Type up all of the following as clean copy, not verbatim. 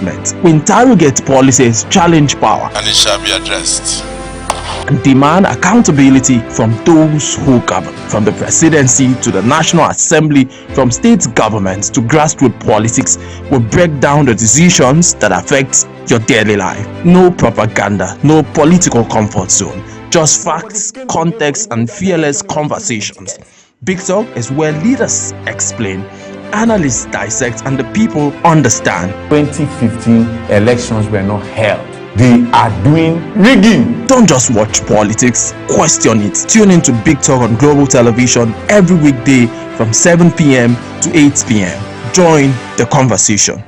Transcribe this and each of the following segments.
government, interrogate policies, challenge power, and it shall be addressed. And demand accountability from those who govern, from the presidency to the National Assembly, from state governments to grassroots politics. Will break down the decisions that affect your daily life. No propaganda, no political comfort zone, just facts, context, and fearless conversations. Big Talk is where leaders explain, analysts dissect, and the people understand. 2015 elections were not held. They are doing rigging. Don't just watch politics, question it. Tune in to Big Talk on Global Television every weekday from 7 p.m. to 8 p.m. Join the conversation.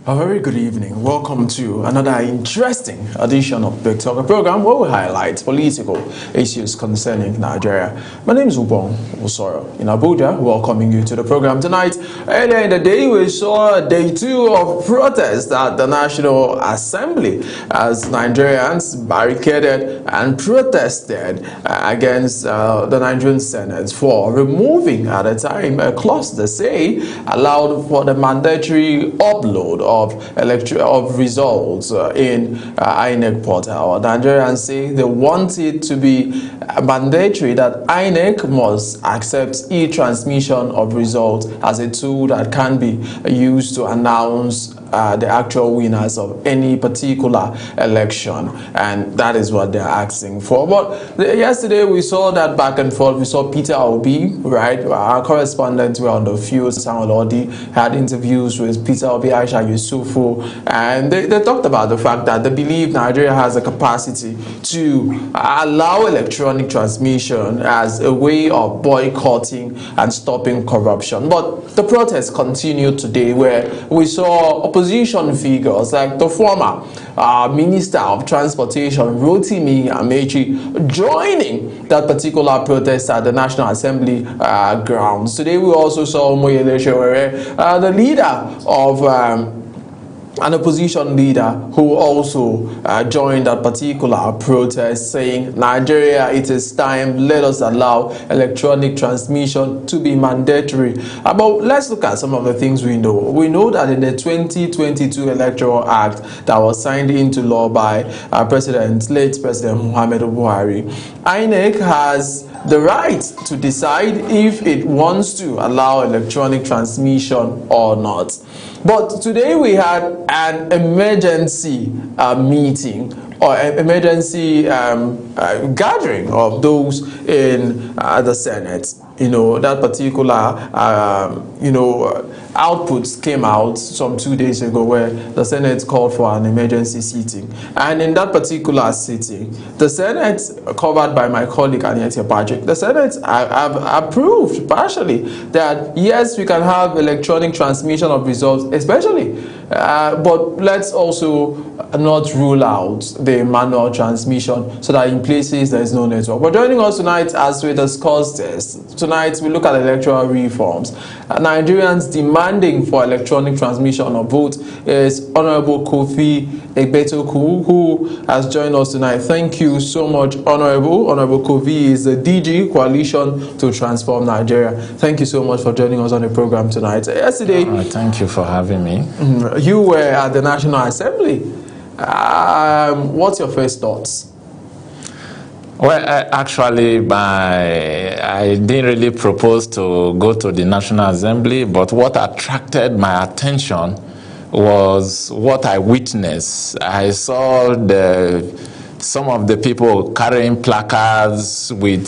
A very good evening. Welcome to another interesting edition of Big Talk, a program where we highlight political issues concerning Nigeria. My name is Ubong Osoro in Abuja, welcoming you to the program tonight. Earlier in the day, we saw day 2 of protest at the National Assembly as Nigerians barricaded and protested against the Nigerian Senate for removing at a time a clause they say allowed for the mandatory upload of results in INEC portal. Nigerians say they want it to be mandatory that INEC must accept e-transmission of results as a tool that can be used to announce the actual winners of any particular election, and that is what they're asking for. But yesterday we saw that back and forth. We saw Peter Obi, right? Our correspondents were on the field. Samuel Odi had interviews with Peter Obi, Aisha Yusufu, and they talked about the fact that they believe Nigeria has a capacity to allow electronic transmission as a way of boycotting and stopping corruption. But the protests continued today, where we saw opposition figures like the former Minister of Transportation, Rotimi Amechi, joining that particular protest at the National Assembly grounds. Today we also saw Omoyele Sowore, the leader of an opposition leader who also joined that particular protest, saying, Nigeria, it is time, let us allow electronic transmission to be mandatory. But let's look at some of the things we know. We know that in the 2022 Electoral Act that was signed into law by late President Muhammadu Buhari, INEC has the right to decide if it wants to allow electronic transmission or not. But today we had an emergency meeting or emergency gathering of those in the Senate. You know, that particular, outputs came out some 2 days ago where the Senate called for an emergency sitting. And in that particular sitting, the Senate, covered by my colleague Aniette Patrick, the Senate have approved partially that, yes, we can have electronic transmission of results, especially, but let's also not rule out the manual transmission so that in places there is no network. But joining us tonight as we discuss this, tonight we look at electoral reforms. Nigerians demanding for electronic transmission of votes is Honorable Kofi Egbetoku, who has joined us tonight. Thank you so much, Honorable. Honorable Kofi is the DG Coalition to Transform Nigeria. Thank you so much for joining us on the program tonight. Yesterday, thank you for having me. You were at the National Assembly. What's your first thoughts? Well, actually, I didn't really propose to go to the National Assembly, but what attracted my attention was what I witnessed. I saw some of the people carrying placards with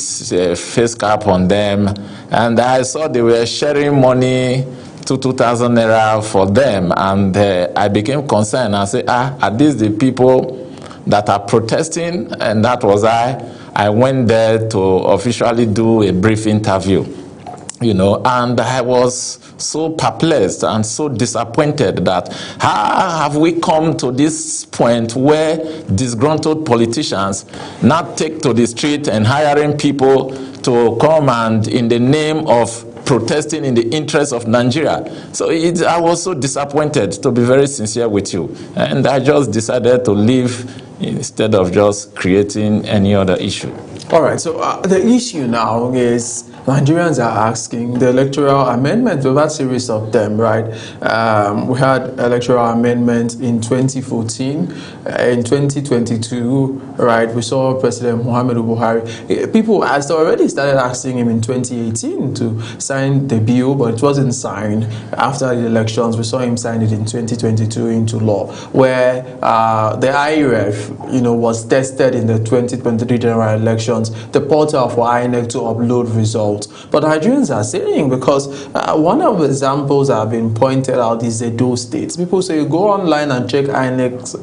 face cap on them, and I saw they were sharing money, 2,000 naira for them, and I became concerned. I said, are these the people that are protesting? And that was I went there to officially do a brief interview. and I was so perplexed and so disappointed that how have we come to this point where disgruntled politicians now take to the street and hiring people to come and in the name of protesting in the interest of Nigeria. So I was so disappointed, to be very sincere with you, and I just decided to leave instead of just creating any other issue. All right, so the issue now is Nigerians are asking the electoral amendments. We've had a series of them, right? We had electoral amendments in 2014, in 2022, right? We saw President Muhammadu Buhari. People already started asking him in 2018 to sign the bill, but it wasn't signed. After the elections, we saw him sign it in 2022 into law, where the IREF, was tested in the 2023 general elections, the portal for INEC to upload results. But Nigerians are saying, because one of the examples that have been pointed out is Edo State. People say, go online and check INEC's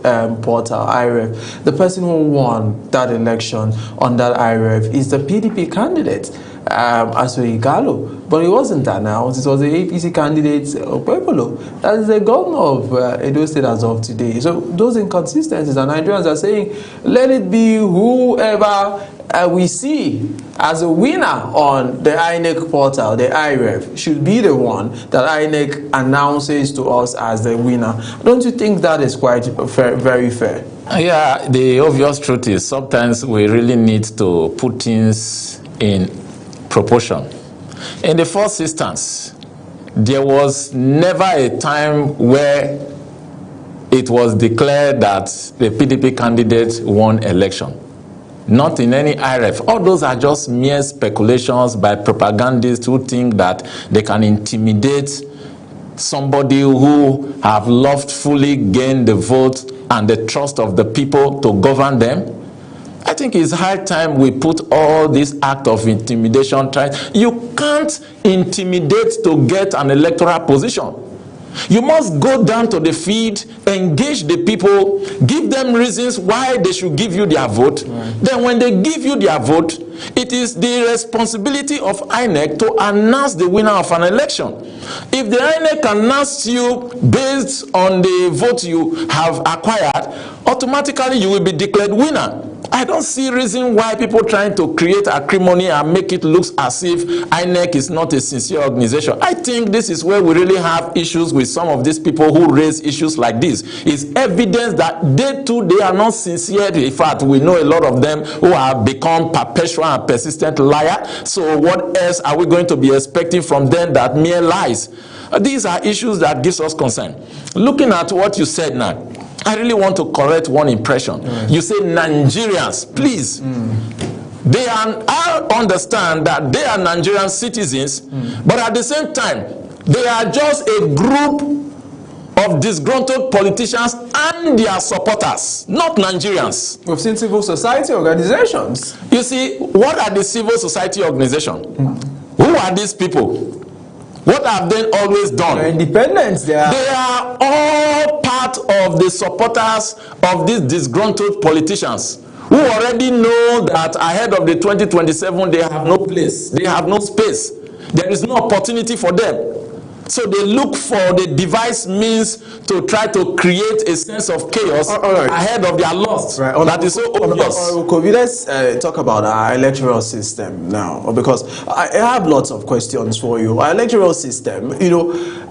portal, IREF. The person who won that election on that IREF is the PDP candidate, Asue Igalo. But it wasn't announced. It was the APC candidate, Opepolo. That is the governor of Edo State as of today. So those inconsistencies, and Nigerians are saying, let it be whoever we see as a winner on the INEC portal, the IREF, should be the one that INEC announces to us as the winner. Don't you think that is quite fair, very fair? Yeah, the obvious truth is sometimes we really need to put things in proportion. In the first instance, there was never a time where it was declared that the PDP candidate won election. Not in any IREF. All those are just mere speculations by propagandists who think that they can intimidate somebody who have lawfully gained the vote and the trust of the people to govern them. I think it's high time we put all this act of intimidation. You can't intimidate to get an electoral position. You must go down to the field, engage the people, give them reasons why they should give you their vote. Right. Then when they give you their vote, it is the responsibility of INEC to announce the winner of an election. If the INEC announces you based on the vote you have acquired, automatically you will be declared winner. I don't see reason why people trying to create acrimony and make it look as if INEC is not a sincere organization. I think this is where we really have issues with some of these people who raise issues like this. It's evidence that they too, they are not sincere. In fact, we know a lot of them who have become perpetual and persistent liars. So what else are we going to be expecting from them that mere lies? These are issues that gives us concern. Looking at what you said now, I really want to correct one impression. You say Nigerians, please. I understand that they are Nigerian citizens, but at the same time, they are just a group of disgruntled politicians and their supporters, not Nigerians. We've seen civil society organizations. You see, what are the civil society organizations? Who are these people? What have they always done? They're independents. They are all part of the supporters of these disgruntled politicians who already know that ahead of the 2027 they have no place, they have no space, there is no opportunity for them. So they look for the device means to try to create a sense of chaos ahead of their loss. Right. That is so obvious. Let's talk about our electoral system now, because I have lots of questions for you. Our electoral system,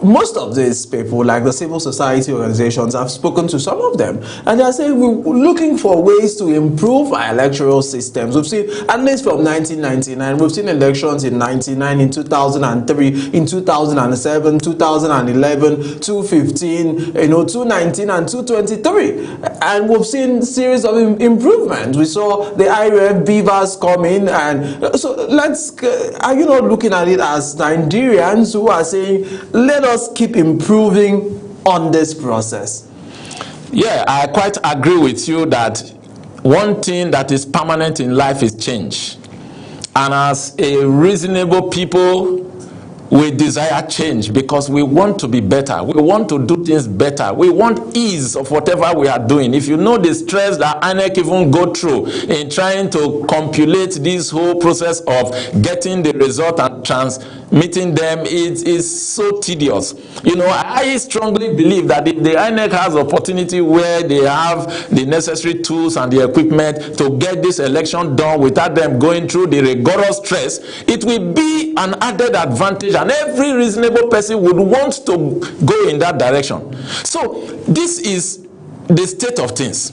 most of these people, like the civil society organizations, I've spoken to some of them, and they're saying we're looking for ways to improve our electoral systems. We've seen, at least from 1999, we've seen elections in 99, in 2003, in 2007, 2011, 2015, 2019 and 2023, and we've seen series of improvements. We saw the IREF beavers come in, and so are you not looking at it as Nigerians who are saying, let us keep improving on this process? Yeah, I quite agree with you that one thing that is permanent in life is change, and as a reasonable people, we desire change because we want to be better. We want to do things better. We want ease of whatever we are doing. If you know the stress that INEC even go through in trying to compilate this whole process of getting the result and meeting them. It is so tedious. You know, I strongly believe that if the INEC has opportunity where they have the necessary tools and the equipment to get this election done without them going through the rigorous stress, it will be an added advantage, and every reasonable person would want to go in that direction. So this is the state of things.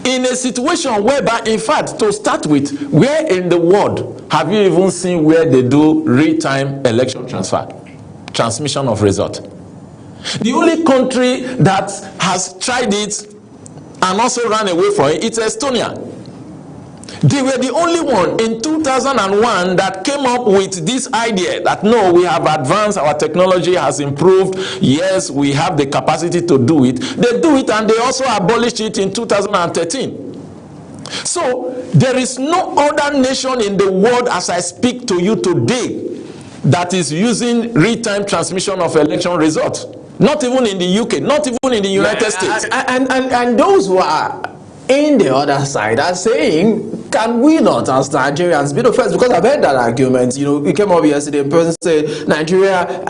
In a situation whereby, in fact, to start with, where in the world have you even seen where they do real-time election transmission of result? The only country that has tried it and also ran away from it, it's Estonia. They were the only one in 2001 that came up with this idea that no, we have advanced, our technology has improved, yes, we have the capacity to do it. They do it, and they also abolished it in 2013. So there is no other nation in the world, as I speak to you today, that is using real-time transmission of election results. Not even in the UK, not even in the United States. And those who are in the other side are saying, can we not as Nigerians be the first? Because I've heard that argument. You know, it came up yesterday, a person said Nigeria,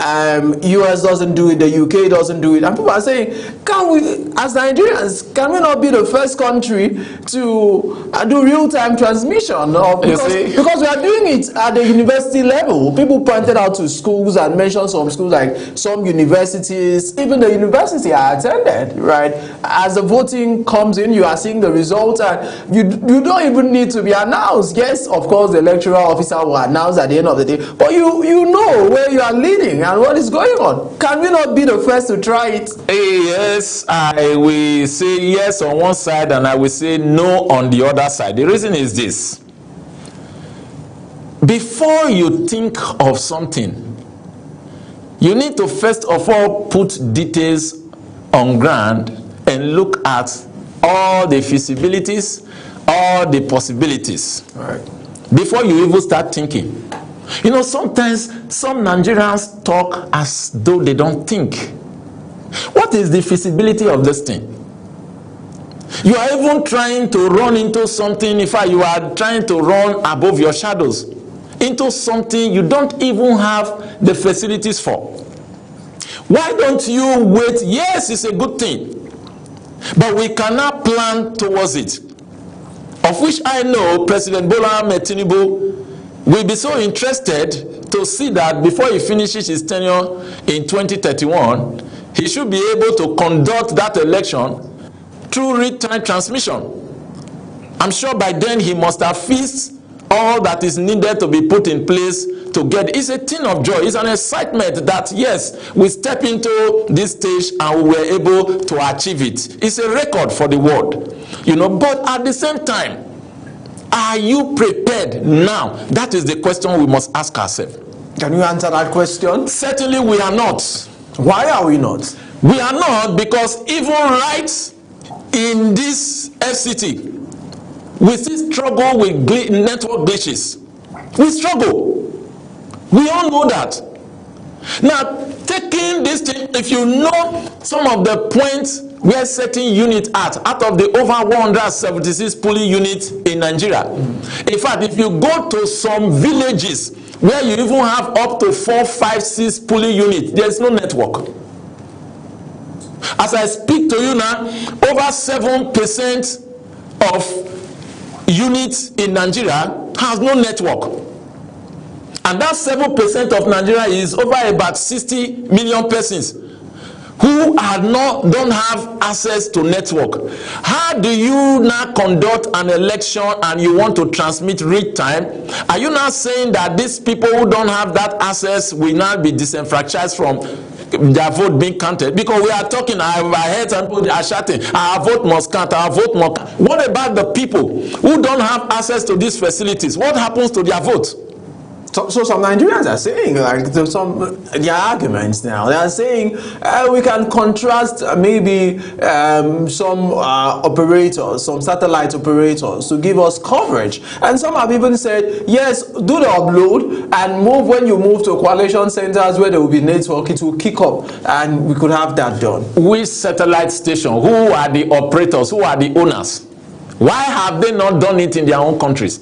US doesn't do it, the UK doesn't do it, and people are saying, can we as Nigerians, can we not be the first country to do real-time transmission of, because we are doing it at the university level. People pointed out to schools and mentioned some schools, like some universities, even the university I attended, right? As the voting comes in, you are seeing the results, and you don't even need to be announced. Yes, of course, the electoral officer will announce at the end of the day, but you know where you are leading and what is going on. Can we not be the first to try it? Yes, I will say yes on one side and I will say no on the other side. The reason is this: before you think of something, you need to first of all put details on ground and look at all the feasibilities, all the possibilities, right, before you even start thinking. You know, sometimes some Nigerians talk as though they don't think. What is the feasibility of this thing? You are even trying to run into something. In fact, you are trying to run above your shadows into something you don't even have the facilities for. Why don't you wait? Yes, it's a good thing, but we cannot plan towards it. Of which I know President Bola Ahmed Tinubu will be so interested to see that before he finishes his tenure in 2031, he should be able to conduct that election through real-time transmission. I'm sure by then he must have fixed all that is needed to be put in place to get. It's a thing of joy. It's an excitement that yes, we step into this stage and we were able to achieve it. It's a record for the world, you know. But at the same time, are you prepared now? That is the question we must ask ourselves. Can you answer that question? Certainly we are not. Why are we not? We are not because even right in this FCT, we still struggle with network glitches. We struggle. We all know that. Now, taking this thing, if you know some of the points where certain units are out of the over 176 polling units in Nigeria. In fact, if you go to some villages where you even have up to 4, 5, 6 polling units, there is no network. As I speak to you now, over 7% of units in Nigeria has no network. And that 7% of Nigeria is over about 60 million persons who don't have access to network. How do you now conduct an election and you want to transmit real time? Are you now saying that these people who don't have that access will now be disenfranchised from their vote being counted? Because we are talking, I heard some people are shouting, our vote must count, our vote must count. What about the people who don't have access to these facilities? What happens to their vote? So some Nigerians are saying, like, their arguments now, they are saying we can contrast maybe some operators, some satellite operators to give us coverage. And some have even said, yes, do the upload and move. When you move to coalition centers where there will be network, it will kick up and we could have that done. Which satellite station? Who are the operators? Who are the owners? Why have they not done it in their own countries?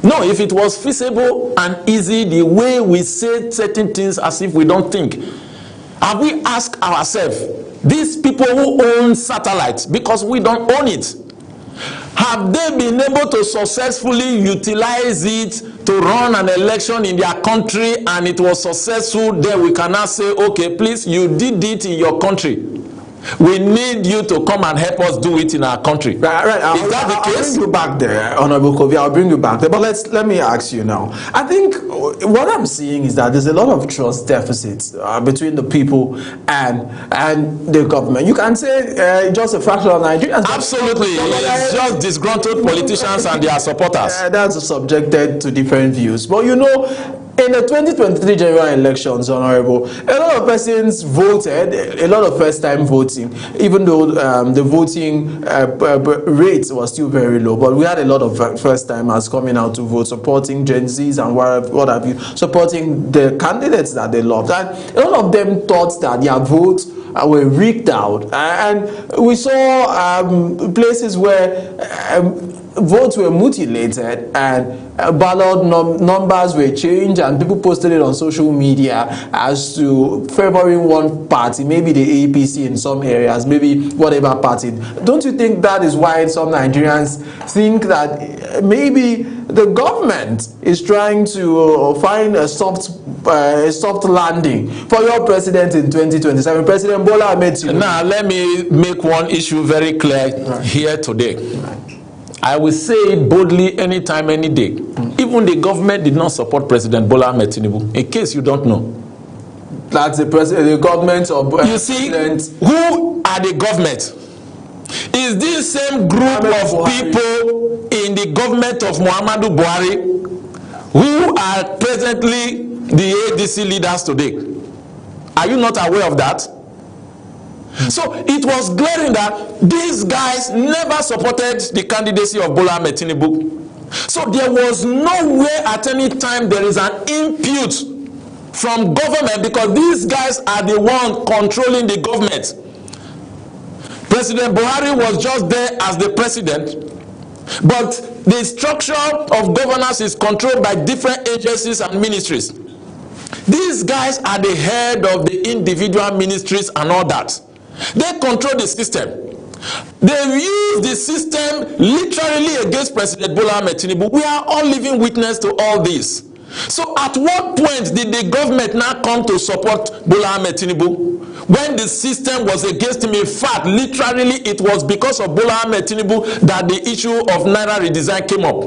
No, if it was feasible and easy, the way we say certain things as if we don't think, have we asked ourselves, these people who own satellites, because we don't own it, have they been able to successfully utilize it to run an election in their country and it was successful? Then we can now say, okay, please, you did it in your country. We need you to come and help us do it in our country. Right. Is that the case? I'll bring you back there, Honorable Kovi. I'll bring you back there. But let me ask you now. I think what I'm seeing is that there's a lot of trust deficits between the people and the government. You can say just a fraction of Nigerians. Absolutely. It's just disgruntled politicians and their supporters. That's subjected to different views. But you know, in the 2023 general elections, Honorable, a lot of persons voted, a lot of first-time voting, even though the voting rate was still very low. But we had a lot of first-timers coming out to vote, supporting Gen Zs and what have you, supporting the candidates that they loved. And a lot of them thought that their votes were rigged out. And we saw places where votes were mutilated and ballot numbers were changed, and people posted it on social media as to favoring one party, maybe the APC in some areas, maybe whatever party. Don't you think that is why some Nigerians think that maybe the government is trying to find a soft landing for your president in 2027, President Bola Ahmed Tinubu? Now, let me make one issue very clear here today. I will say it boldly anytime, any day. Even the government did not support President Bola Ahmed Tinubu, in case you don't know. That's the government of you see, who are the government? Is this same group of people in the government of Muhammadu Buhari who are presently the ADC leaders today? Are you not aware of that? So it was glaring that these guys never supported the candidacy of Bola Ahmed Tinubu. So there was nowhere at any time there is an impute from government, because these guys are the ones controlling the government. President Buhari was just there as the president, but the structure of governance is controlled by different agencies and ministries. These guys are the head of the individual ministries and all that. They control the system. They use the system literally against President Bola Ahmed Tinubu. We are all living witness to all this. So at what point did the government now come to support Bola Ahmed Tinubu? When the system was against him. In fact, literally it was because of Bola Ahmed Tinubu that the issue of Naira redesign came up.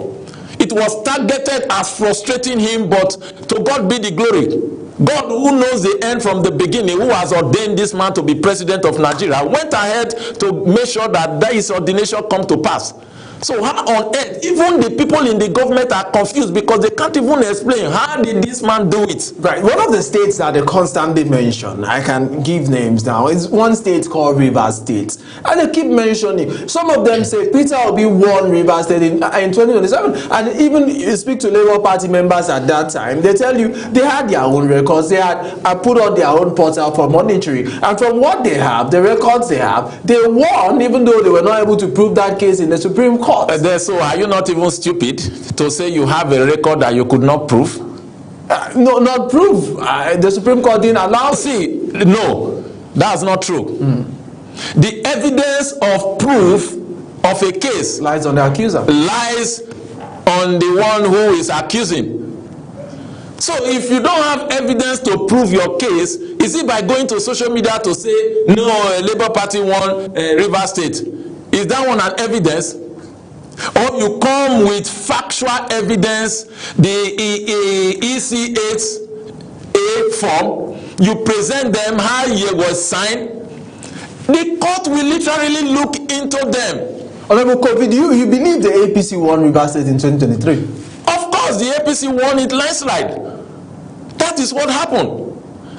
It was targeted as frustrating him, but to God be the glory. God, who knows the end from the beginning, who has ordained this man to be president of Nigeria, went ahead to make sure that his ordination come to pass. So how on earth, even the people in the government are confused because they can't even explain how did this man do it. Right. One of the states that they constantly mention, I can give names now, is one state called Rivers State. And they keep mentioning, some of them say Peter Obi won Rivers State in 2027. And even you speak to Labour Party members at that time, they tell you they had their own records. They had put on their own portal for monitoring. And from what they have, the records they have, they won, even though they were not able to prove that case in the Supreme Court. So are you not even stupid to say you have a record that you could not prove? No, not prove. The Supreme Court didn't allow. See, no, that's not true. The evidence of proof of a case lies on the accuser. Lies on the one who is accusing. So if you don't have evidence to prove your case, is it by going to social media to say, no, Labour Party won Rivers State? Is that one an evidence? Or you come with factual evidence, the EC8A form, you present them how it was signed, the court will literally look into them. Honorable Kovi, do you believe the APC won Rivers State in 2023? Of course, the APC won it landslide. That is what happened.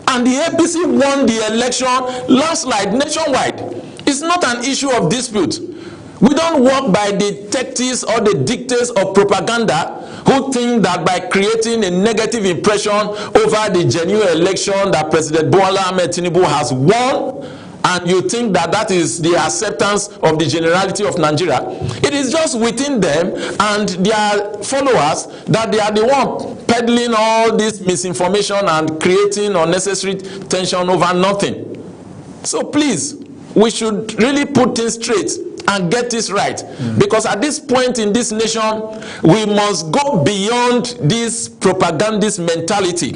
And the APC won the election landslide nationwide. It's not an issue of dispute. We don't work by the tactics or the dictates of propaganda who think that by creating a negative impression over the genuine election that President Bola Ahmed Tinubu has won and you think that that is the acceptance of the generality of Nigeria. It is just within them and their followers that they are the one peddling all this misinformation and creating unnecessary tension over nothing. So please, we should really put things straight and get this right. Because at this point in this nation, we must go beyond this propagandist mentality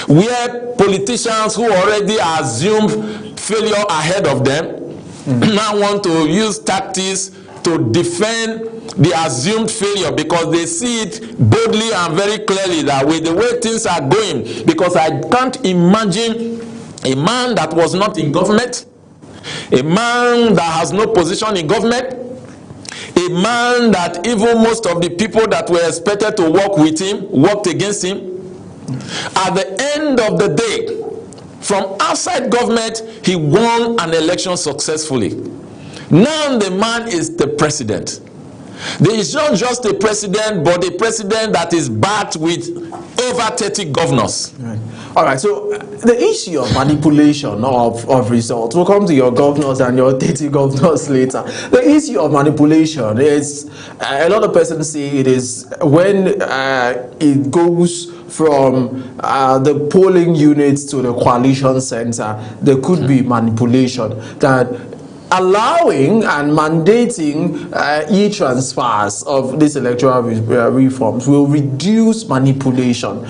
where politicians who already assumed failure ahead of them now want to use tactics to defend the assumed failure, because they see it boldly and very clearly that with the way things are going, because I can't imagine a man that was not in government, a man that has no position in government, a man that even most of the people that were expected to work with him worked against him. At the end of the day, from outside government, he won an election successfully. Now the man is the president. There is not just a president, but a president that is backed with over 30 governors. Right. All right, so the issue of manipulation of results, we'll come to your governors and your 30 governors later. The issue of manipulation is, a lot of persons say it is when it goes from the polling units to the coalition center, there could be manipulation, that allowing and mandating e-transfers of these electoral reforms will reduce manipulation.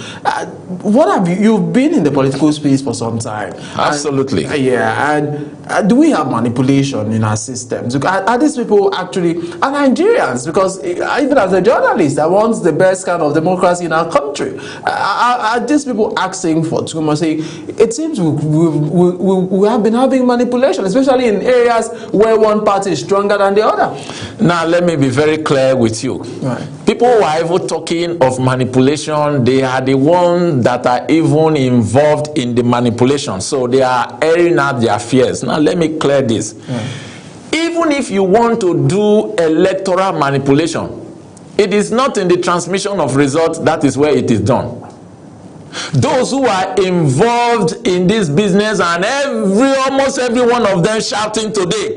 What have you've been in the political space for some time? Absolutely. And do we have manipulation in our systems? Are these people actually are Nigerians? Because even as a journalist, I want the best kind of democracy in our country. Are these people asking for too much? It seems we have been having manipulation, especially in areas where one party is stronger than the other. Now, let me be very clear with you. Right. People who are even talking of manipulation, they are the ones that are even involved in the manipulation. So they are airing out their fears. Now, let me clear this. Right. Even if you want to do electoral manipulation, it is not in the transmission of results that is where it is done. Those who are involved in this business, and almost every one of them shouting today,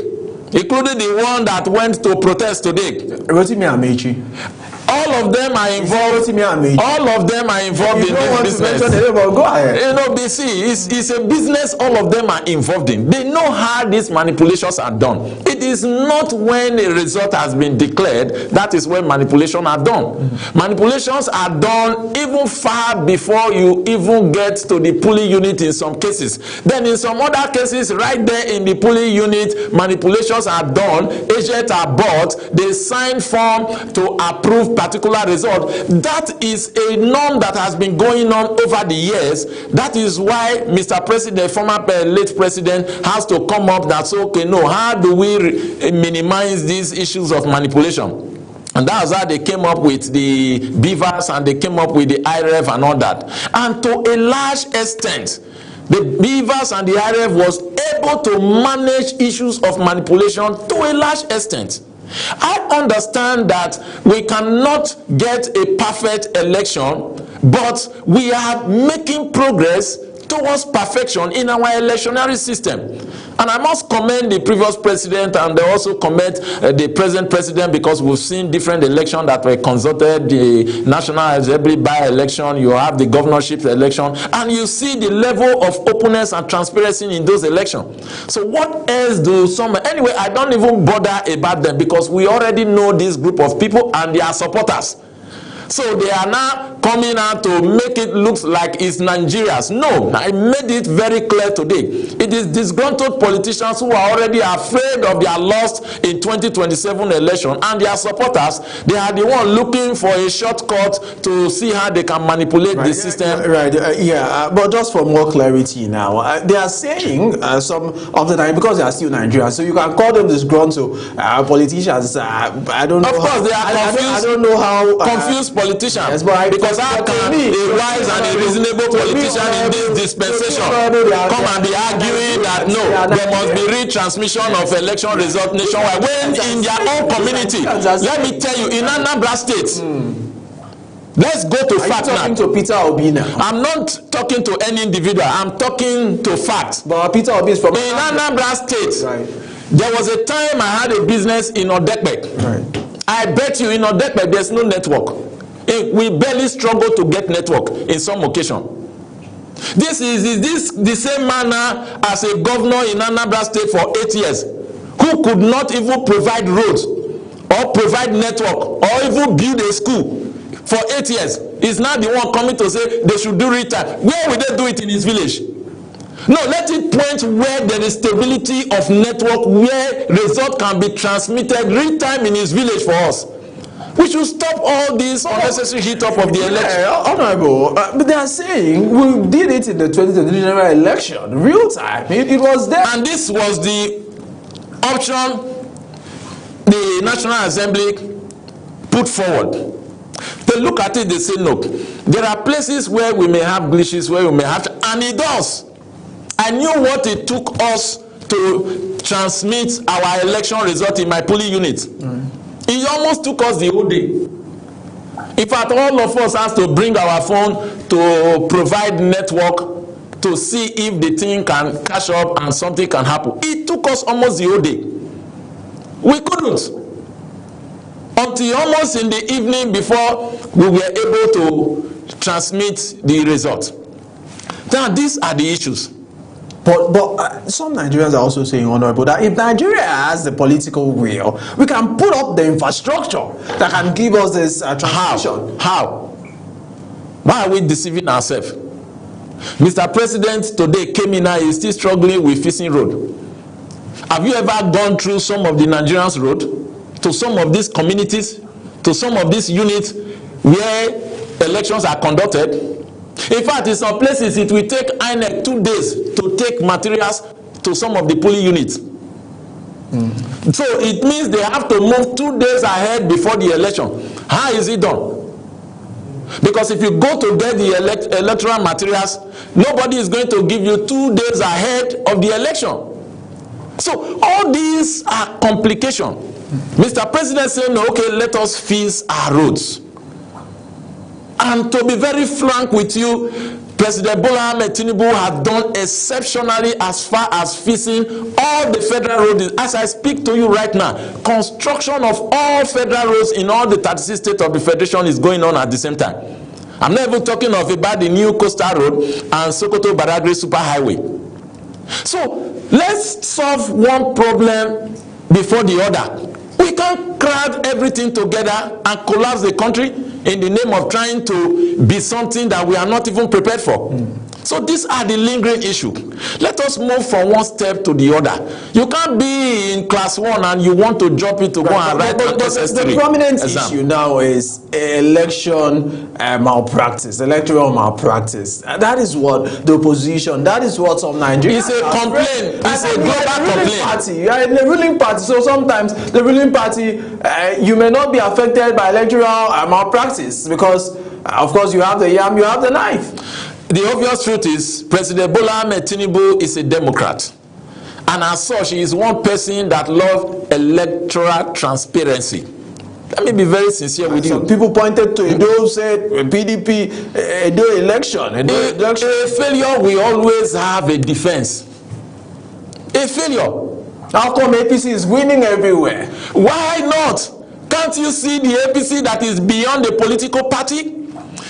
including the one that went to protest today. Rotimi Amaechi. All of them are involved. All of them are involved in this business. Go ahead. You know, BC, it's a business all of them are involved in. They know how these manipulations are done. It is not when a result has been declared that is when manipulations are done. Manipulations are done even far before you even get to the polling unit in some cases. Then in some other cases, right there in the polling unit, manipulations are done, agents are bought, they sign form to approve particular result. That is a norm that has been going on over the years. That is why Mr. President, former late president, has to come up that say, okay, no, how do we minimize these issues of manipulation? And that's how they came up with the BVAS and they came up with the IREV and all that. And to a large extent, the BVAS and the IREV was able to manage issues of manipulation to a large extent. I understand that we cannot get a perfect election, but we are making progress towards perfection in our electionary system. And I must commend the previous president, and I also commend the present president, because we've seen different elections that were consulted, the National Assembly by-election, you have the governorship election, and you see the level of openness and transparency in those elections. So what else do some... Anyway, I don't even bother about them, because we already know this group of people and their supporters. So they are now coming out to make it look like it's Nigerians. No, I made it very clear today. It is disgruntled politicians who are already afraid of their loss in 2027 election, and their supporters, they are the one looking for a shortcut to see how they can manipulate the system. But just for more clarity now, they are saying some of the time, because they are still Nigerians, so you can call them disgruntled politicians. I don't know. Of course, they are confused. I don't know how confused politicians. Yes, but because how can a wise and a reasonable politician in this dispensation come and be arguing that no, there must be retransmission of election result nationwide, when in their own community, let me tell you, in Anambra State, Let's go to fact now. Are you talking to Peter Obi now? I'm not talking to any individual. I'm talking to facts. But Peter Obi is from in Anambra State. Right. There was a time I had a business in Odepe. Right. I bet you in Odepe there's no network. We barely struggle to get network in some occasion. Is this the same manner as a governor in Anambra State for 8 years who could not even provide roads or provide network or even build a school for 8 years? Is now the one coming to say they should do retime. Where will they do it in his village? No, let it point where there is stability of network, where result can be transmitted real time in his village for us. We should stop all this unnecessary heat up of the election. Honorable, but they are saying we did it in the 2020 general election, real time. It was there. And this was the option the National Assembly put forward. They look at it, they say no. There are places where we may have glitches, where we may have, and it does. I knew what it took us to transmit our election result in my polling unit. It almost took us the whole day. In fact, all of us has to bring our phone to provide network to see if the thing can catch up and something can happen. It took us almost the whole day. We couldn't. Until almost in the evening before we were able to transmit the result. Now, these are the issues. But some Nigerians are also saying, Honorable, that if Nigeria has the political will, we can put up the infrastructure that can give us this transmission. How? Why are we deceiving ourselves? Mr. President today came in and is still struggling with fixing road. Have you ever gone through some of the Nigerians' road, to some of these communities, to some of these units where elections are conducted? In fact, in some places, it will take INEC 2 days to take materials to some of the polling units. So it means they have to move 2 days ahead before the election. How is it done? Because if you go to get the electoral materials, nobody is going to give you 2 days ahead of the election. So all these are complications. Mr. President said, no, okay, let us fix our roads. And to be very frank with you, President Bola Ahmed Tinubu has done exceptionally as far as fixing all the federal roads. As I speak to you right now, construction of all federal roads in all the 36 states of the Federation is going on at the same time. I'm not even talking of about the new Coastal Road and Sokoto Badagry Superhighway. So let's solve one problem before the other. We can't crowd everything together and collapse the country in the name of trying to be something that we are not even prepared for. So these are the lingering issues. Let us move from one step to the other. You can't be in class 1 and you want to jump into go and write an SS3 the prominent exam. issue now is election malpractice, electoral malpractice. That is what the opposition, that is what some Nigerians... It's a complaint. It's a global complaint. You are in the ruling party, so sometimes the ruling party, you may not be affected by electoral malpractice because, of course, you have the yam, you have the knife. The obvious truth is President Bola Ahmed Tinubu is a Democrat, and as such he is one person that loves electoral transparency. Let me be very sincere with you. People pointed to Edo, said PDP Edo election. A failure will always have a defense. A failure. How come APC is winning everywhere? Why not? Can't you see the APC that is beyond the political party?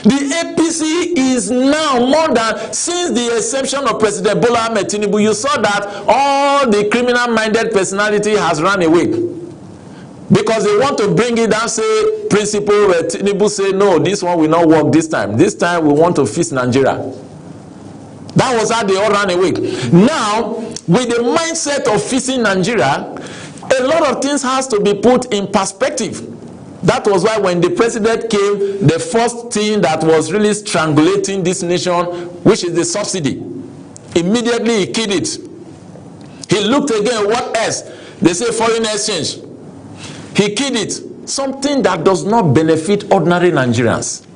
The APC is now more than, since the exception of President Bola Ahmed Tinubu, you saw that all the criminal-minded personality has run away. Because they want to bring it down, say, principle, Tinubu say, no, this one will not work this time. This time we want to fix Nigeria. That was how they all ran away. Now, with the mindset of fixing Nigeria, a lot of things has to be put in perspective. That was why when the president came, the first thing that was really strangulating this nation, which is the subsidy, immediately he killed it. He looked again, what else? They say foreign exchange. He killed it. Something that does not benefit ordinary Nigerians.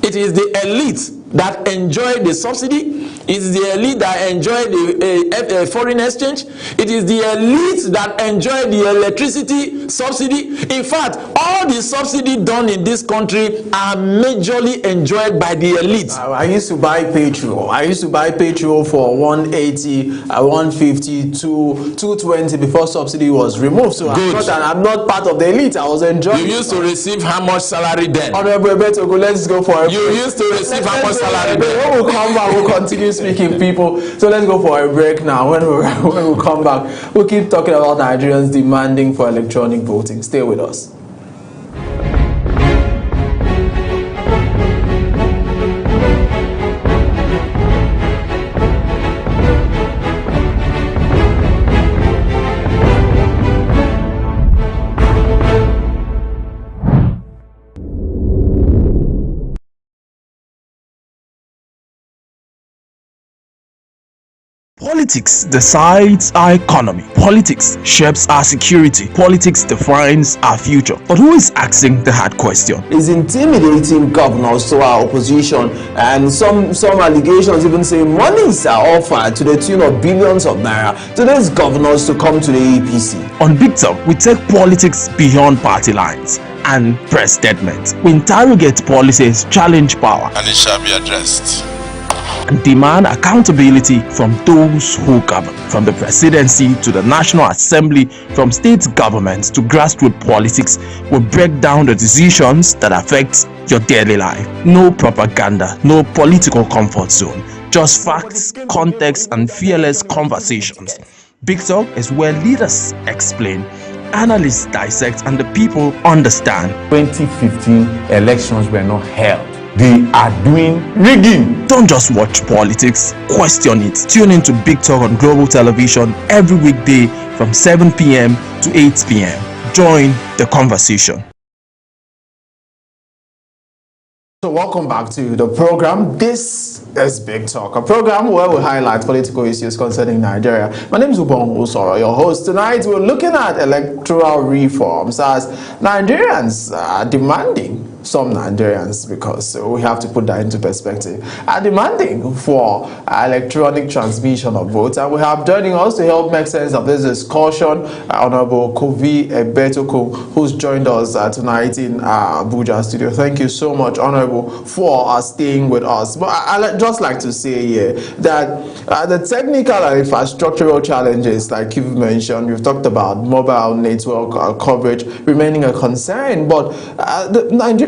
It is the elite that enjoy the subsidy. It's the elite that enjoy the foreign exchange. It is the elite that enjoy the electricity subsidy. In fact, all the subsidy done in this country are majorly enjoyed by the elite. I used to buy petrol. I used to buy petrol for 180, 150, 220 before subsidy was removed. So I'm not part of the elite. I was enjoying. You used to receive how much salary then? Honorable Ebetogo, let's go for a break. You used to receive how much salary then? When we come back, we'll continue speaking, people. So let's go for a break now. When we come back, we'll keep talking about Nigerians demanding for electronic voting. Stay with us. Politics decides our economy. Politics shapes our security. Politics defines our future. But who is asking the hard question? Is intimidating governors to our opposition, and some allegations even say monies are offered to the tune of billions of naira to these governors to come to the APC. On Big Talk, we take politics beyond party lines and press statements. We interrogate policies, challenge power, and it shall be addressed, and demand accountability from those who govern. From the presidency to the National Assembly, from state governments to grassroots politics, we break down the decisions that affect your daily life. No propaganda, no political comfort zone, just facts, context, and fearless conversations. Big Talk is where leaders explain, analysts dissect, and the people understand. 2015 elections were not held. They are doing rigging. Don't just watch politics, question it. Tune in to Big Talk on Global Television every weekday from 7 p.m. to 8 p.m. Join the conversation. So welcome back to the program. This is Big Talk, a program where we highlight political issues concerning Nigeria. My name is Ubong Usoro, your host. Tonight we're looking at electoral reforms as Nigerians are demanding. Some Nigerians, because we have to put that into perspective, are demanding for electronic transmission of votes. And we have joining us to help make sense of this discussion, Honorable Kovi Ebetogo, who's joined us tonight in Abuja studio. Thank you so much, Honorable, for staying with us. But I'd just like to say here that the technical and infrastructural challenges, like you've mentioned, you've talked about mobile network coverage remaining a concern, but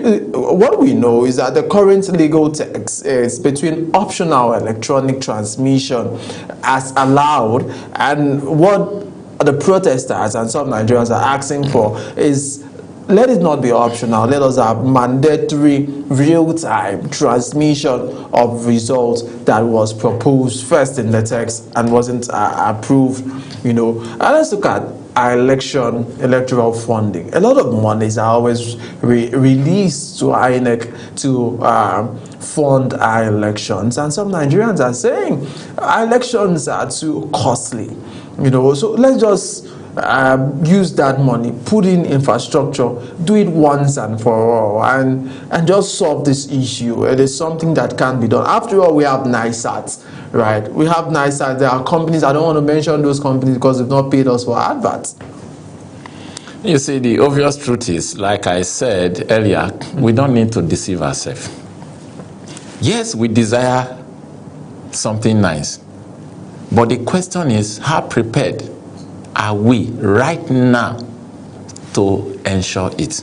what we know is that the current legal text is between optional electronic transmission as allowed, and what the protesters and some Nigerians are asking for is let it not be optional. Let us have mandatory real-time transmission of results that was proposed first in the text and wasn't approved, And let's look at our electoral funding. A lot of monies are always released to INEC to fund our elections, and some Nigerians are saying our elections are too costly. So let's just use that money, put in infrastructure, do it once and for all, and just solve this issue. It is something that can be done. After all, we have NISAT, right? We have NISAT. There are companies, I don't want to mention those companies because they've not paid us for adverts. You see, the obvious truth is, like I said earlier, we don't need to deceive ourselves. Yes, we desire something nice, but the question is, how prepared are we right now to ensure it?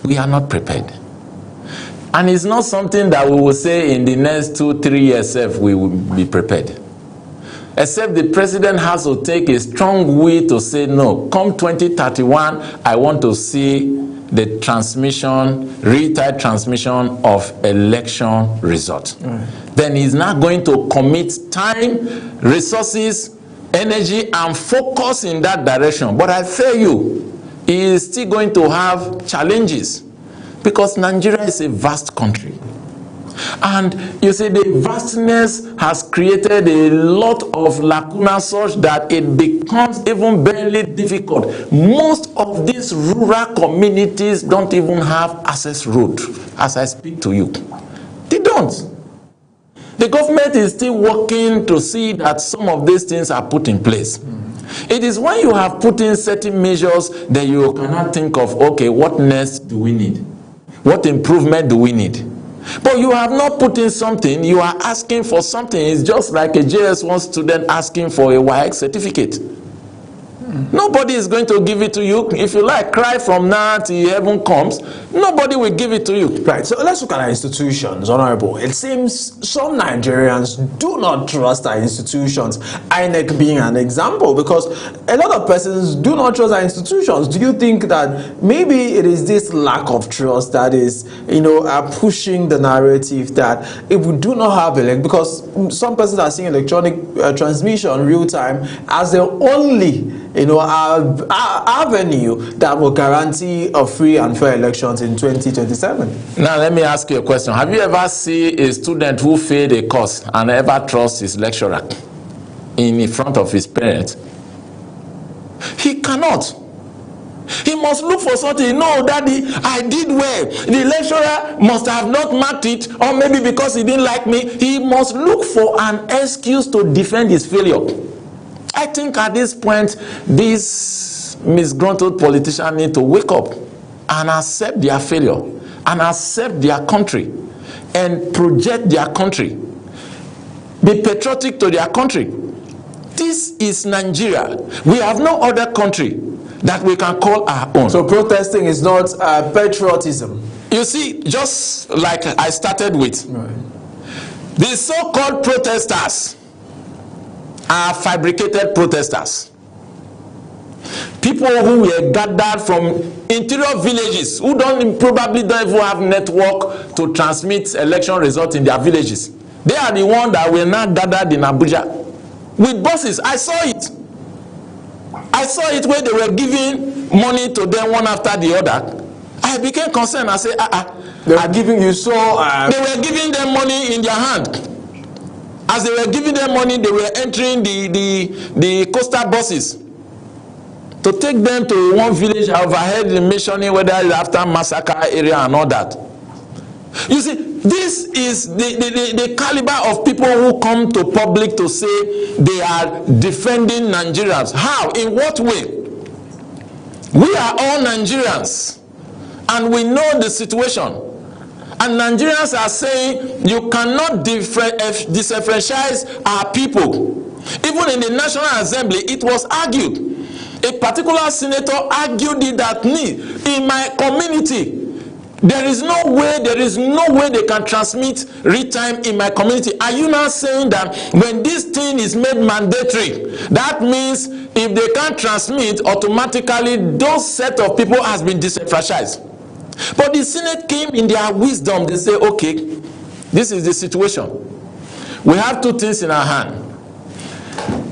We are not prepared. And it's not something that we will say in the next 2-3 years if we will be prepared. Except the president has to take a strong will to say, no, come 2031, I want to see the transmission, real-time transmission of election results. Then he's not going to commit time, resources, energy, and focus in that direction. But I tell you, he is still going to have challenges because Nigeria is a vast country. And you see, the vastness has created a lot of lacuna such that it becomes even very difficult. Most of these rural communities don't even have access road as I speak to you. They don't. The government is still working to see that some of these things are put in place. It is when you have put in certain measures that you cannot think of, okay, what next do we need? What improvement do we need? But you have not put in something, you are asking for something. It's just like a JS1 student asking for a WAEC certificate. Nobody is going to give it to you. If you like, cry from now till heaven comes, nobody will give it to you. Right, so let's look at our institutions, Honorable. It seems some Nigerians do not trust our institutions, INEC being an example, because a lot of persons do not trust our institutions. Do you think that maybe it is this lack of trust that is, pushing the narrative that if we do not have because some persons are seeing electronic transmission real time as the only avenue that will guarantee a free and fair elections in 2027. Now, let me ask you a question. Have you ever seen a student who failed a course and ever trust his lecturer in front of his parents? He cannot. He must look for something. No, Daddy, I did well. The lecturer must have not marked it, or maybe because he didn't like me. He must look for an excuse to defend his failure. I think at this point, these misgruntled politicians need to wake up and accept their failure and accept their country and project their country. Be patriotic to their country. This is Nigeria. We have no other country that we can call our own. So protesting is not patriotism. You see, just like I started with, right, the so-called protesters are fabricated protesters. People who were gathered from interior villages who probably don't even have network to transmit election results in their villages. They are the ones that were now gathered in Abuja with buses. I saw it. I saw it where they were giving money to them one after the other. I became concerned. I said, they were giving you so. They were giving them money in their hand. As they were giving them money, they were entering the coastal buses to take them to one village. I overheard them mentioning whether it's after massacre area and all that. You see, this is the caliber of people who come to public to say they are defending Nigerians. How? In what way? We are all Nigerians and we know the situation. And Nigerians are saying you cannot disenfranchise our people. Even in the National Assembly, it was argued. A particular senator argued it that in my community, there is no way they can transmit real time in my community. Are you now saying that when this thing is made mandatory, that means if they can't transmit, automatically those set of people has been disenfranchised? But the Senate came in their wisdom. They say, okay, this is the situation. We have two things in our hand.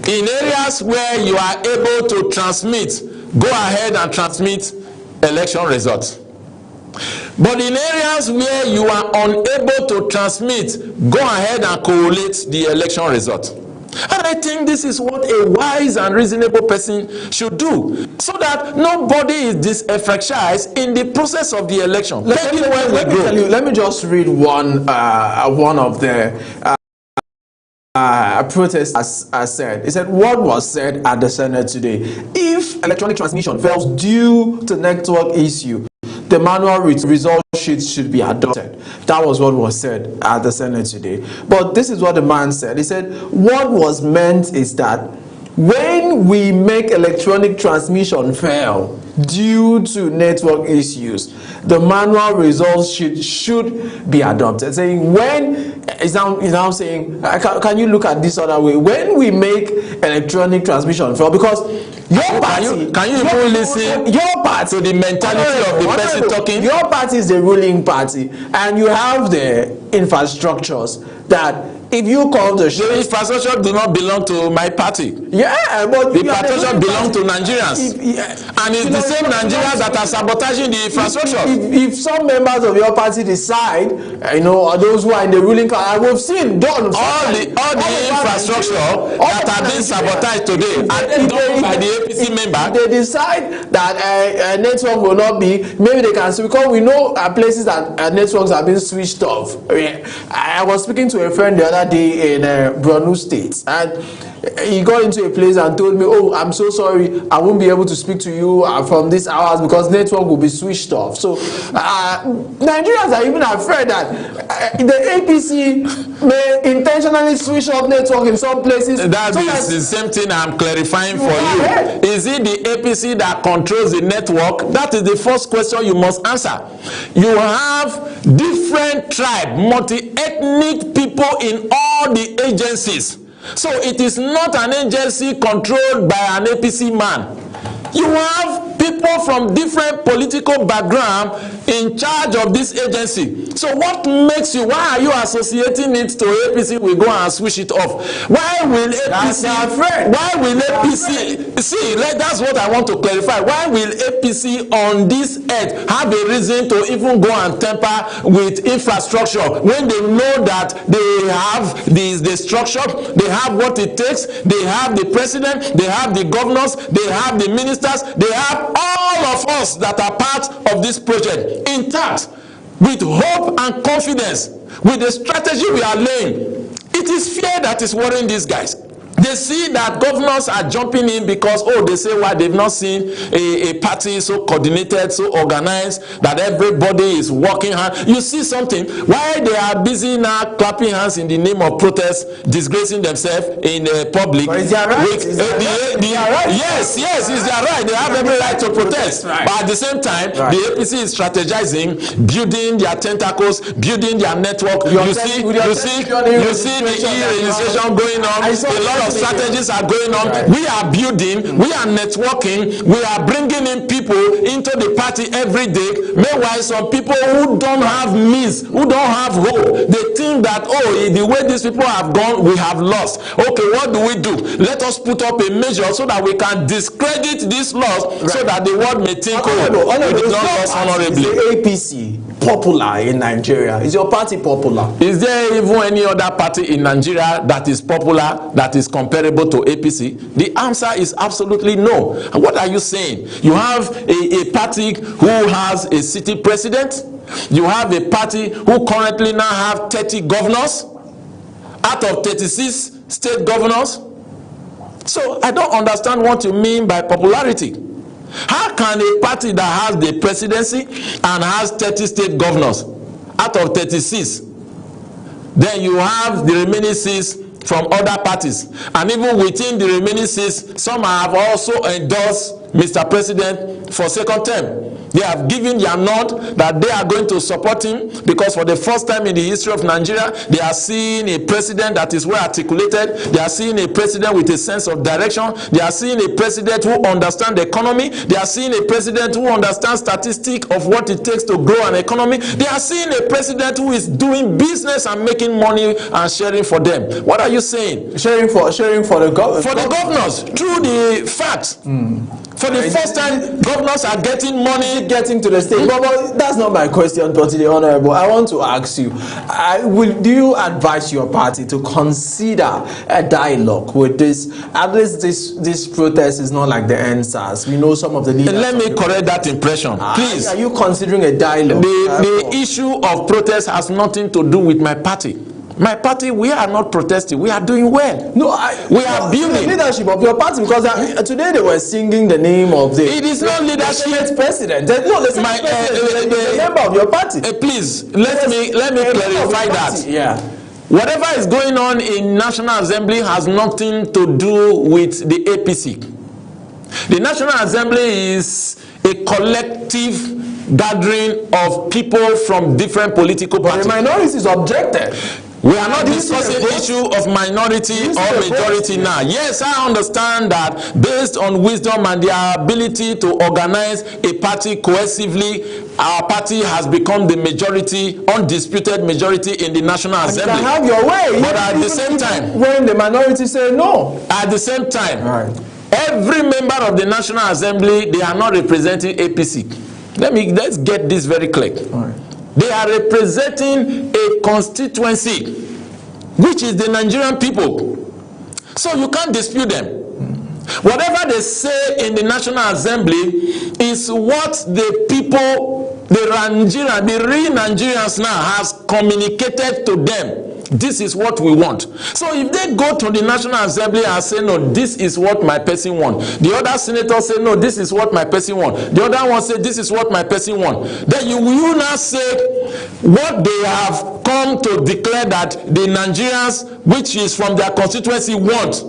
In areas where you are able to transmit, go ahead and transmit election results. But in areas where you are unable to transmit, go ahead and correlate the election result. And I think this is what a wise and reasonable person should do, so that nobody is disenfranchised in the process of the election. Let me just read one of the protesters said. He said, what was said at the Senate today? If electronic transmission fails due to network issue, the manual result sheet should be adopted. That was what was said at the Senate today. But this is what the man said. He said, what was meant is that when we make electronic transmission fail due to network issues, the manual results should be adopted. Saying when is now saying, can you look at this other way? When we make electronic transmission fail, because your party, can you even listen your party to the mentality of the person talking? Your party is the ruling party, and you have the infrastructures that if you call the infrastructure do not belong to my party. Yeah, but the infrastructure belongs to Nigerians. And it's the same Nigerians that are sabotaging the infrastructure. If some members of your party decide, or those who are in the ruling class, we've seen done all the infrastructure that are being sabotaged today are done by the APC member. They decide that a network will not be, maybe they can, because we know places that networks have been switched off. I was speaking to a friend the other other day in Borno State, and he got into a place and told me, oh, I'm so sorry, I won't be able to speak to you from these hours because network will be switched off. So Nigerians are even afraid that the APC may intentionally switch off network in some places. That is the same thing I'm clarifying for you. Is it the APC that controls the network? That is the first question you must answer. You have different tribe, multi-ethnic people in all the agencies. So it is not an agency controlled by an APC man. You have people from different political background in charge of this agency. So what makes you, why are you associating it to APC? We go and switch it off. Why will APC, see, that's what I want to clarify. Why will APC on this earth have a reason to even go and tamper with infrastructure when they know that they have the structure, they have what it takes, they have the president, they have the governors, they have the ministers, they have all of us that are part of this project intact, with hope and confidence, with the strategy we are laying. It is fear that is worrying these guys. They see that governors are jumping in because, oh, they say, why, they've not seen a party so coordinated, so organized, that everybody is working hard. You see something, why they are busy now clapping hands in the name of protest, disgracing themselves in public. But is their right? Yes, it's their right. They have every right to protest. Right. But at the same time, the APC is strategizing, building their tentacles, building their network. You see the e-registration going on. A lot of strategies are going on. Right. We are building, we are networking, we are bringing in people into the party every day. Meanwhile, some people who don't have means, who don't have hope, they think that, oh, the way these people have gone, we have lost. Okay, what do we do? Let us put up a measure so that we can discredit this loss, so that the world may think, we did not lost honorably. Is the APC popular in Nigeria? Is your party popular? Is there even any other party in Nigeria that is popular, that is comparable to APC? The answer is absolutely no. And what are you saying? You have a party who has a city president. You have a party who currently now have 30 governors out of 36 state governors. So I don't understand what you mean by popularity. How can a party that has the presidency and has 30 state governors out of 36, then you have the remaining 6 from other parties, and even within the remaining 6, some have also endorsed Mr. President for second term. They have given their nod that they are going to support him, because for the first time in the history of Nigeria, they are seeing a president that is well articulated. They are seeing a president with a sense of direction. They are seeing a president who understands the economy. They are seeing a president who understands statistics of what it takes to grow an economy. They are seeing a president who is doing business and making money and sharing for them. What are you saying? Sharing for the government. For the governors, through the facts. For the first time, governors are getting money, getting to the state. But that's not my question, but the Honorable. I want to ask you, do you advise your party to consider a dialogue with this? At least this protest is not like the NSAS. We know some of the leaders. Let me correct that impression, please. Are you considering a dialogue? The issue of protest has nothing to do with my party. My party, we are not protesting. We are doing well. No, we are building the leadership of your party, because today they were singing the name of the. It is not leadership. President. No, the member of your party. Please let me clarify that. Yeah. Whatever is going on in National Assembly has nothing to do with the APC. The National Assembly is a collective gathering of people from different political parties. But the minorities objected. We are not discussing the issue of minority or majority now. Yes, I understand that based on wisdom and their ability to organize a party cohesively, our party has become the majority, undisputed majority in the National Assembly. You can have your way. But at the same time, when the minority say no. At the same time, every member of the National Assembly, they are not representing APC. Let's get this very clear. They are representing a constituency, which is the Nigerian people. So you can't dispute them. Whatever they say in the National Assembly is what the people, the real Nigerians now has communicated to them This is what we want. So if they go to the National Assembly and say, no, this is what my person want. The other senator say, no, this is what my person want. The other one say, this is what my person want. Then you will now say what they have come to declare that the Nigerians, which is from their constituency, want.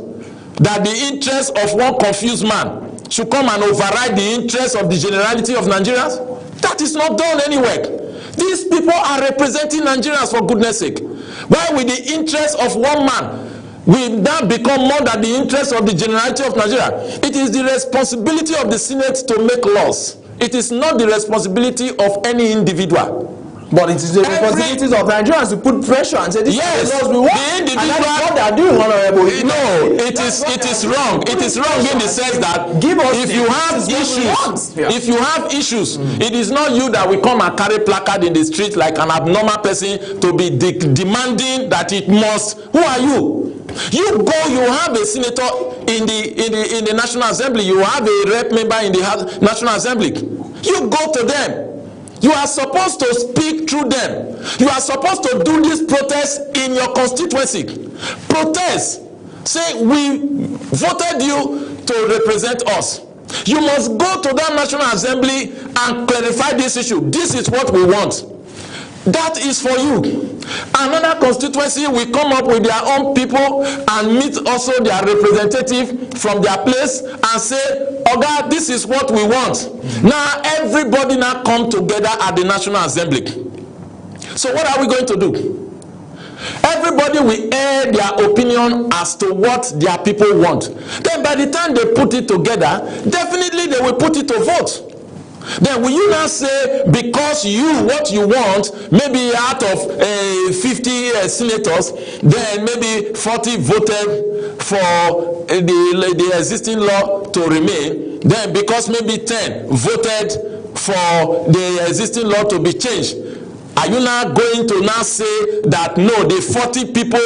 That the interest of one confused man should come and override the interest of the generality of Nigerians? That is not done anywhere. These people are representing Nigerians, for goodness sake. Why will the interest of one man will now become more than the interest of the generality of Nigeria? It is the responsibility of the Senate to make laws. It is not the responsibility of any individual. But it is the responsibility of Nigerians to put pressure and say, this is the laws we want. And that is what they are doing, Honorable. No, it is wrong. It is wrong in the sense that if you have issues, it is not you that will come and carry placard in the street like an abnormal person to be demanding that it must. Who are you? You go, you have a senator in the National Assembly, you have a rep member in the National Assembly. You go to them. You are supposed to speak through them. You are supposed to do this protest in your constituency. Protest. Say, we voted you to represent us. You must go to that National Assembly and clarify this issue. This is what we want. That is for you. Another constituency will come up with their own people and meet also their representative from their place and say, Oga, this is what we want. Now everybody now come together at the National Assembly. So what are we going to do? Everybody will air their opinion as to what their people want. Then by the time they put it together, definitely they will put it to vote. Then will you now say, because what you want, maybe out of 50 senators, then maybe 40 voted for the existing law to remain, then because maybe 10 voted for the existing law to be changed, are you now going to now say that no, the 40 people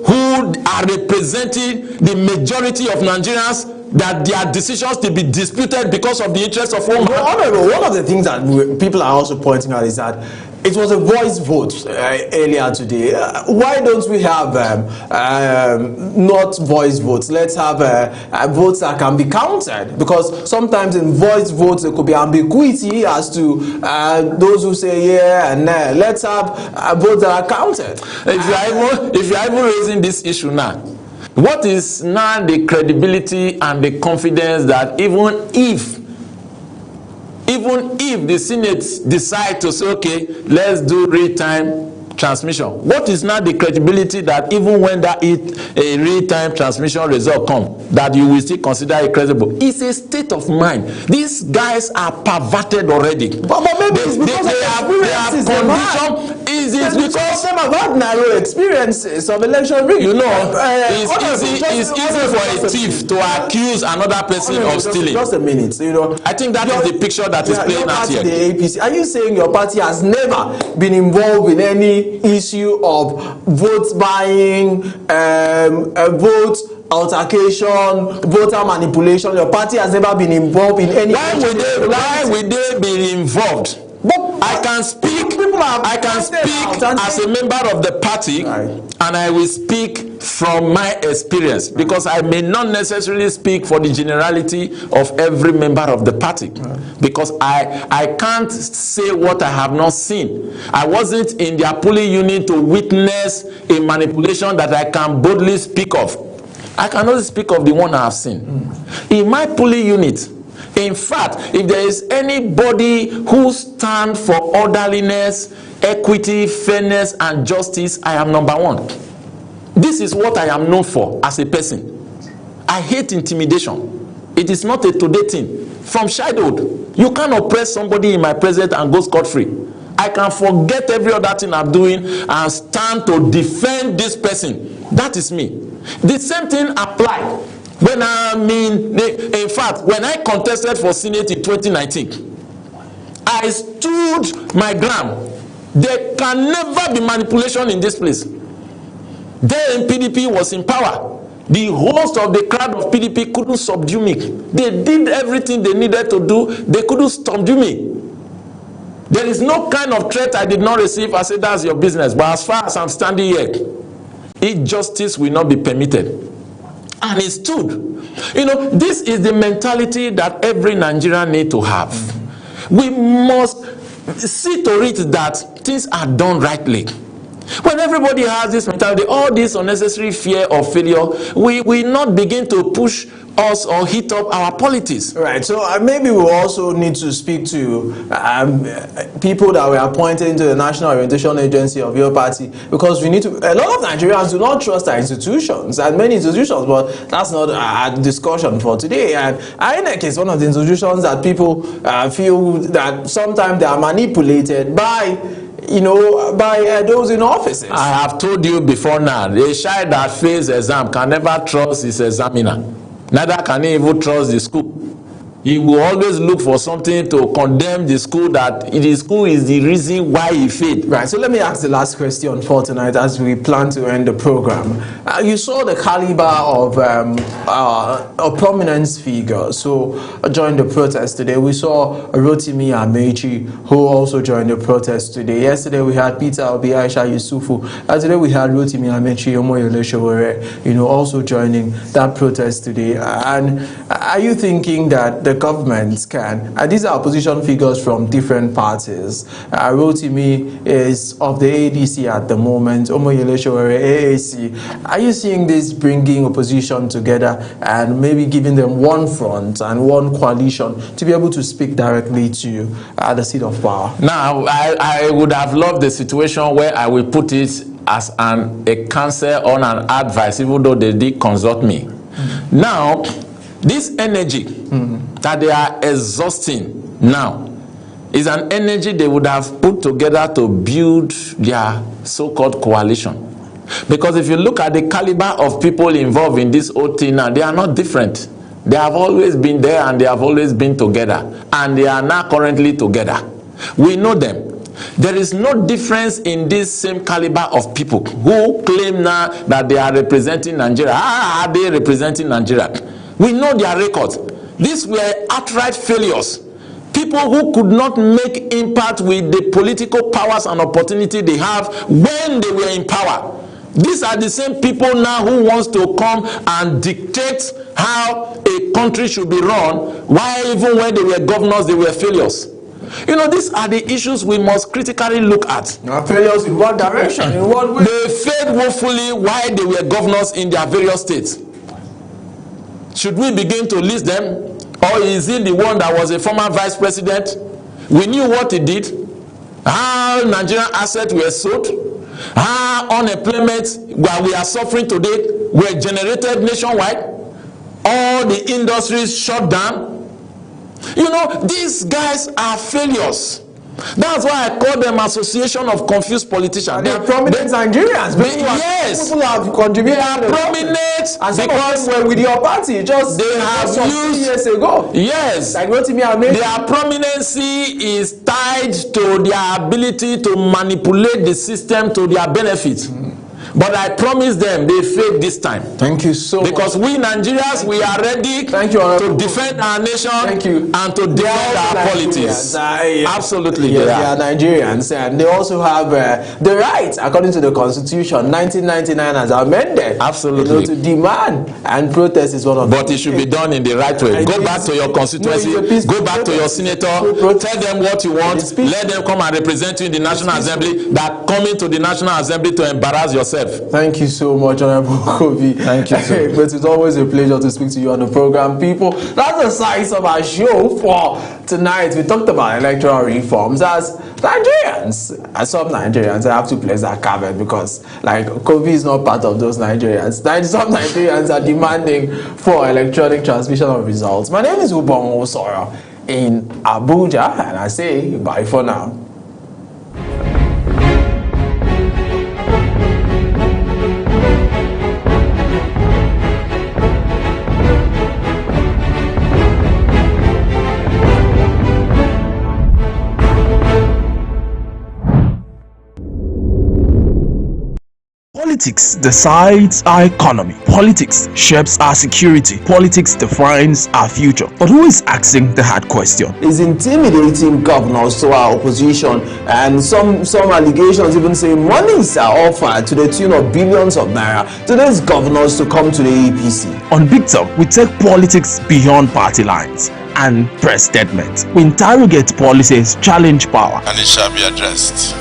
who are representing the majority of Nigerians, that their decisions to be disputed because of the interest of one man? Honorable, one of the things that people are also pointing out is that it was a voice vote earlier today. Why don't we have not voice votes? Let's have votes that can be counted, because sometimes in voice votes there could be ambiguity as to those who say yeah and no. Let's have votes that are counted. If you are even raising this issue now, what is now the credibility and the confidence that even if the Senate decide to say, okay, let's do real-time transmission, what is now the credibility that even when that a real-time transmission result come, that you will still consider it credible? It's a state of mind. These guys are perverted already. But maybe it's because they have condition. Is it because them have had narrow experiences of election rigging? You know, it's easy for a thief to accuse another person of stealing. Just a minute, you know. I think that is the picture that is playing out here. The APC. Are you saying your party has never been involved in any issue of vote buying, vote altercation, voter manipulation? Your party has never been involved in any. Why would they be involved? But I can speak as a member of the party, and I will speak from my experience, because I may not necessarily speak for the generality of every member of the party, because I can't say what I have not seen. I wasn't in their polling unit to witness a manipulation that I can boldly speak of. I can only speak of the one I have seen. In my polling unit, in fact, if there is anybody who stands for orderliness, equity, fairness, and justice, I am number one. This is what I am known for as a person. I hate intimidation. It is not a today thing. From childhood, you can't oppress somebody in my presence and go scot-free. I can forget every other thing I'm doing and stand to defend this person. That is me. The same thing applies. When in fact, when I contested for Senate in 2019, I stood my ground. There can never be manipulation in this place. Then PDP was in power. The host of the crowd of PDP couldn't subdue me. They did everything they needed to do. They couldn't subdue me. There is no kind of threat I did not receive. I said, that's your business. But as far as I'm standing here, injustice will not be permitted. And he stood. You know, this is the mentality that every Nigerian need to have. We must see to it that things are done rightly. When everybody has this mentality, all this unnecessary fear of failure, we not begin to push us or heat up our politics. Right. So maybe we also need to speak to people that were appointed into the National Orientation Agency of your party, because we need to. A lot of Nigerians do not trust our institutions and many institutions, but that's not a discussion for today. And INEC is one of the institutions that people feel that sometimes they are manipulated by, you know, by those in offices. I have told you before now, a child that fails exam can never trust his examiner. Neither can he even trust the school. He will always look for something to condemn the school, that the school is the reason why he failed. Right, so let me ask the last question for tonight as we plan to end the program. You saw the caliber of prominence figures who joined the protest today. We saw Rotimi Amechi, who also joined the protest today. Yesterday we had Peter Obi, Aisha Yusufu. Today we had Rotimi Amechi, Omoyele Sowore, you know, also joining that protest today. And are you thinking that the government can, and these are opposition figures from different parties, Rotimi is of the ADC at the moment, Omoyele Sowore, AAC, are you seeing this bringing opposition together and maybe giving them one front and one coalition to be able to speak directly to the seat of power? Now, I would have loved the situation where I will put it as a counsel or an advice, even though they did consult me. Now, this energy that they are exhausting now is an energy they would have put together to build their so-called coalition. Because if you look at the caliber of people involved in this whole thing now, they are not different. They have always been there and they have always been together. And they are now currently together. We know them. There is no difference in this same caliber of people who claim now that they are representing Nigeria. How are they representing Nigeria? We know their records. These were outright failures. People who could not make impact with the political powers and opportunity they have when they were in power. These are the same people now who wants to come and dictate how a country should be run, while even when they were governors, they were failures. You know, these are the issues we must critically look at. Failures in what direction? In what way? They failed woefully while they were governors in their various states. Should we begin to list them? Or is he the one that was a former vice president? We knew what he did, how Nigerian assets were sold, how unemployment that we are suffering today were generated nationwide, all the industries shut down. You know, these guys are failures. That's why I call them Association of Confused Politicians. They are prominent Nigerians. Yes, people have contributed. They are prominent, and because were with your party just they have used years ago. Yes, like Rotimi Amechi. Their prominency is tied to their ability to manipulate the system to their benefit. But I promise them they failed this time. Thank you so much. Because we Nigerians, we are ready to defend our nation and to defend our politics. Absolutely, they are Nigerians, and they also have the right, according to the Constitution, 1999 as amended. Absolutely. You know, to demand and protest is one of them. But it should be done in the right way. Go back to your constituency, go back to your senator, tell them what you want, let them come and represent you in the National Assembly. That coming to the National Assembly to embarrass yourself. Thank you so much, Honorable Kobi. Thank you, sir. But it's always a pleasure to speak to you on the program, people. That's the size of our show for tonight. We talked about electoral reforms. As Nigerians, as some Nigerians, I have to place that caveat because, like, Kobi is not part of those Nigerians. Some Nigerians are demanding for electronic transmission of results. My name is Ubong Osoro in Abuja, and I say bye for now. Politics decides our economy. Politics shapes our security. Politics defines our future. But who is asking the hard question? Is intimidating governors to our opposition, and some allegations even say monies are offered to the tune of billions of naira to these governors to come to the APC. On Big Talk, we take politics beyond party lines and press statements. We interrogate policies, challenge power, and it shall be addressed,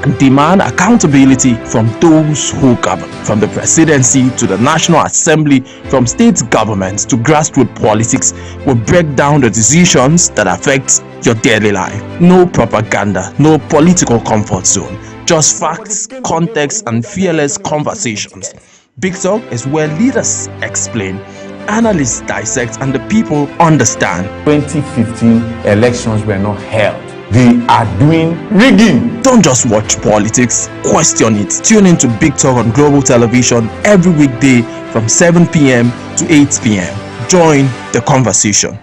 and demand accountability from those who govern, from the presidency to the National Assembly, from state governments to grassroots politics. We break down the decisions that affect your daily life. No propaganda, no political comfort zone, just facts, context, and fearless conversations. Big Talk is where leaders explain, analysts dissect, and the people understand. 2015 elections were not held. They are doing rigging. Don't just watch politics, question it. Tune in to Big Talk on Global Television every weekday from 7 p.m. to 8 p.m. Join the conversation.